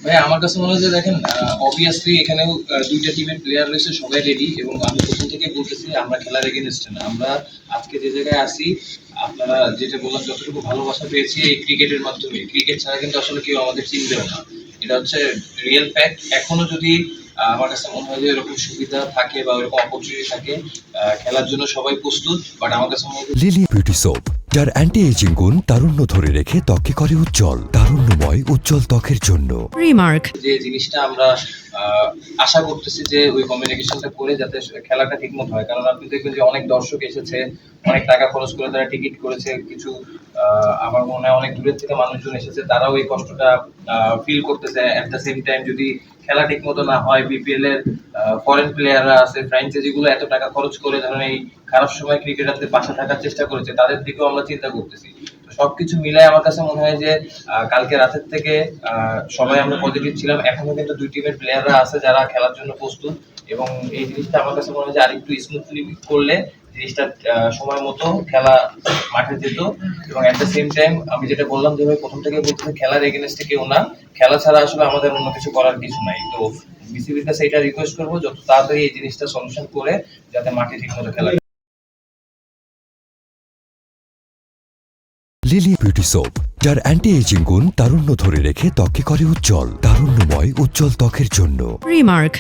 ভাই আমার কাছে মনে হয় যে দেখেন অবভিয়াসলি এখানেও দুইটা টিমের প্লেয়ার রয়েছে, সবাই রেডি। এবং আমি প্রথম থেকেই বলতেছি আমরা খেলার এগেনস্টে না। আমরা আজকে যে জায়গায় আসি, আপনারা যেটা বললাম, যতটুকু ভালোবাসা পেয়েছি এই ক্রিকেটের মাধ্যমে। ক্রিকেট ছাড়া কিন্তু আসলে কেউ আমাদের চিনবেও না, এটা হচ্ছে রিয়েল ফ্যাক্ট। এখনো যদি আমার কাছে মনে হয় যে এরকম সুবিধা থাকে বা এরকম অপরচুনিটি থাকে, খেলার জন্য সবাই প্রস্তুত। বাট আমার কাছে মনে হয় লিলি বিউটি সোপ, যার অ্যান্টি এজিং গুণ তারুণ্য ধরে রেখে ত্বককে করে উজ্জ্বল। তারুণ্যময় উজ্জ্বল ত্বকের জন্য রিমার্ক। যে জিনিসটা আমরা আশা করতেছি যে ওই কমিউনিকেশনটা করে যাতে খেলাটা ঠিকমতো হয়। কারণ আপনি দেখবেন যে অনেক দর্শক এসেছে, অনেক টাকা খরচ করে তারা টিকিট করেছে, কিছু আমার মনে হয় অনেক দূরের থেকে মানুষজন এসেছে, তারাও এই কষ্টটা ফিল করতেছে। অ্যাট দ্য সেম টাইম যদি খেলা ঠিকমতো না হয়, বিপিএল এর ফরেন প্লেয়াররা আছে, ফ্র্যাঞ্চাইজি গুলো এত টাকা খরচ করে ধরেন এই খারাপ সময় ক্রিকেটারদের পাশে থাকার চেষ্টা করেছে, তাদের দিকেও আমরা চিন্তা করতেছি। তো সবকিছু মিলাই আমার কাছে মনে হয় যে কালকে রাতের থেকে সবাই আমরা পজিটিভ ছিলাম। এখনো কিন্তু দুই টিমের প্লেয়াররা আছে যারা খেলার জন্য প্রস্তুত। এবং এই জিনিসটা আমার কাছে মনে হয় যে আরেকটু স্মুথলি করলে জিনিসটা সময় মতো খেলা মাঠে যেত। এবং অ্যাট দ্য সেম টাইম আমি যেটা বললাম যে ভাই প্রথম থেকে বলতে খেলার এগেনস্টে কেউ না, খেলা ছাড়া আসলে আমাদের অন্য কিছু করার কিছু নাই। তো বিসিবির কাছে এটা রিকোয়েস্ট করবো যত তাড়াতাড়ি এই জিনিসটা সলিউশন করে যাতে মাঠে ঠিক মতো খেলা। লিলি বিউটি সোপ, যার অ্যান্টি এজিং গুণ তারুণ্য ধরে রেখে ত্বককে করে উজ্জ্বল। তারুণ্যময় উজ্জ্বল ত্বকের জন্য। রিমার্ক।